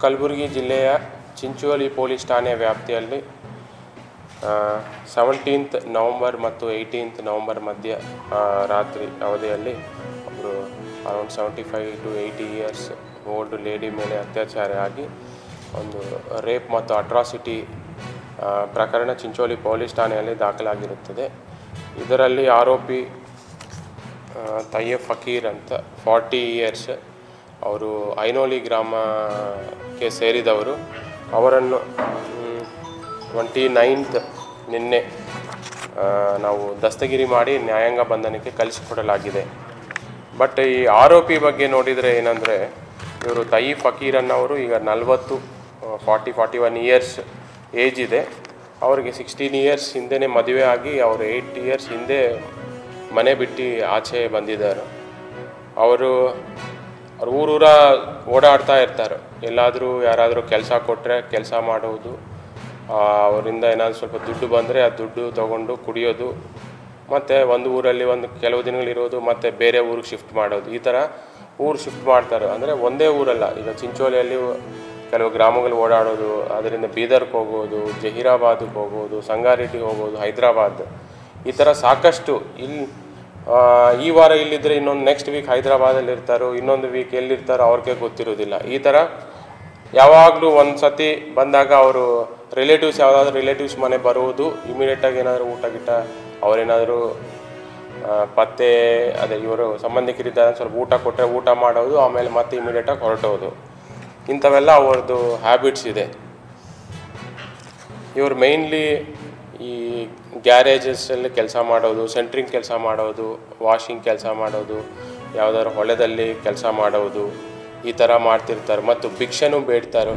ಕಲಬುರಗಿ ಜಿಲ್ಲೆಯ ಚಿಂಚೋಳಿ ಪೊಲೀಸ್ ಠಾಣೆ ವ್ಯಾಪ್ತಿಯಲ್ಲಿ 17th ನವಂಬರ್ ಮತ್ತು 18th ನವಂಬರ್ ಮಧ್ಯ ರಾತ್ರಿ ಅವಧಿಯಲ್ಲಿ ಒಬ್ಬರು around 75 to 80 years old lady ಮೇಲೆ ಅತ್ಯಾಚಾರ ಆಗಿ ಒಂದು ರೇಪ್ ಮತ್ತು ಅಟ್ರಾಸಿಟಿ ಪ್ರಕರಣ ಚಿಂಚೋಳಿ ಪೊಲೀಸ್ ಠಾಣೆಯಲ್ಲಿ ದಾಖಲಾಗಿರುತ್ತದೆ. ಇದರಲ್ಲಿ ಆರೋಪಿ ತಯ್ಯಬ್ ಫಕೀರ್ ಅಂತ 40 ಇಯರ್ಸ್, ಅವರು ಐನೋಲಿ ಗ್ರಾಮಕ್ಕೆ ಸೇರಿದವರು. ಅವರನ್ನು 29th ನಿನ್ನೆ ನಾವು ದಸ್ತಗಿರಿ ಮಾಡಿ ನ್ಯಾಯಾಂಗ ಬಂಧನಕ್ಕೆ ಕಳಿಸಿಕೊಡಲಾಗಿದೆ. ಬಟ್ ಈ ಆರೋಪಿ ಬಗ್ಗೆ ನೋಡಿದರೆ ಏನಂದರೆ, ಇವರು ತಯ್ಯಬ್ ಫಕೀರ್ ಅನ್ನೋರು ಈಗ 41 ಇಯರ್ಸ್ ಏಜ್ ಇದೆ. ಅವರಿಗೆ 16 ಇಯರ್ಸ್ ಹಿಂದೆಯೇ ಮದುವೆ ಆಗಿ ಅವರು 8 ಇಯರ್ಸ್ ಹಿಂದೆ ಮನೆ ಬಿಟ್ಟು ಆಚೆ ಬಂದಿದ್ದಾರೆ. ಅವರು ಊರೂರ ಓಡಾಡ್ತಾ ಇರ್ತಾರೆ. ಎಲ್ಲಾದರೂ ಯಾರಾದರೂ ಕೆಲಸ ಕೊಟ್ಟರೆ ಕೆಲಸ ಮಾಡೋದು, ಅವರಿಂದ ಏನಾದರೂ ಸ್ವಲ್ಪ ದುಡ್ಡು ಬಂದರೆ ಆ ದುಡ್ಡು ತೊಗೊಂಡು ಕುಡಿಯೋದು, ಮತ್ತು ಒಂದು ಊರಲ್ಲಿ ಕೆಲವು ದಿನಗಳಿರೋದು, ಮತ್ತು ಬೇರೆ ಊರಿಗೆ ಶಿಫ್ಟ್ ಮಾಡೋದು. ಈ ಥರ ಊರು ಶಿಫ್ಟ್ ಮಾಡ್ತಾರೆ. ಅಂದರೆ ಒಂದೇ ಊರಲ್ಲ, ಈಗ ಚಿಂಚೋಳಿಯಲ್ಲಿ ಕೆಲವು ಗ್ರಾಮಗಳು ಓಡಾಡೋದು, ಅದರಿಂದ ಬೀದರ್ಗೆ ಹೋಗೋದು, ಜಹೀರಾಬಾದ್ಗೆ ಹೋಗೋದು, ಸಂಗಾರೆಡ್ಡಿಗೆ ಹೋಗೋದು, ಹೈದರಾಬಾದ್, ಈ ಥರ ಸಾಕಷ್ಟು. ಈ ವಾರ ಇಲ್ಲಿದ್ದರೆ ಇನ್ನೊಂದು ನೆಕ್ಸ್ಟ್ ವೀಕ್ ಹೈದರಾಬಾದಲ್ಲಿ ಇರ್ತಾರೋ, ಇನ್ನೊಂದು ವೀಕ್ ಎಲ್ಲಿರ್ತಾರೋ ಅವ್ರಿಗೆ ಗೊತ್ತಿರೋದಿಲ್ಲ. ಈ ಥರ ಯಾವಾಗಲೂ ಒಂದು ಸತಿ ಬಂದಾಗ ಅವರು ಯಾವುದಾದ್ರೂ ರಿಲೇಟಿವ್ಸ್ ಮನೆ ಬರುವುದು, ಇಮಿಡಿಯೇಟಾಗಿ ಏನಾದರೂ ಊಟ ಗಿಟ್ಟ ಅವರೇನಾದರೂ ಪತ್ತೆ ಇವರು ಸಂಬಂಧಿಕರಿದ್ದಾರೆ ಸ್ವಲ್ಪ ಊಟ ಕೊಟ್ಟರೆ ಊಟ ಮಾಡೋದು, ಆಮೇಲೆ ಮತ್ತೆ ಇಮಿಡಿಯೇಟಾಗಿ ಹೊರಟೋದು. ಇಂಥವೆಲ್ಲ ಅವ್ರದ್ದು ಹ್ಯಾಬಿಟ್ಸ್ ಇದೆ. ಇವರು ಮೇಯ್ನ್ಲಿ ಈ ಗ್ಯಾರೇಜಸ್ಸಲ್ಲಿ ಕೆಲಸ ಮಾಡೋದು, ಸೆಂಟ್ರಿಂಗ್ ಕೆಲಸ ಮಾಡೋದು, ವಾಷಿಂಗ್ ಕೆಲಸ ಮಾಡೋದು, ಯಾವುದಾದ್ರು ಹೊಳೆದಲ್ಲಿ ಕೆಲಸ ಮಾಡೋದು, ಈ ಥರ ಮಾಡ್ತಿರ್ತಾರೆ. ಮತ್ತು ಭಿಕ್ಷೆನೂ ಬೇಡ್ತಾರೆ.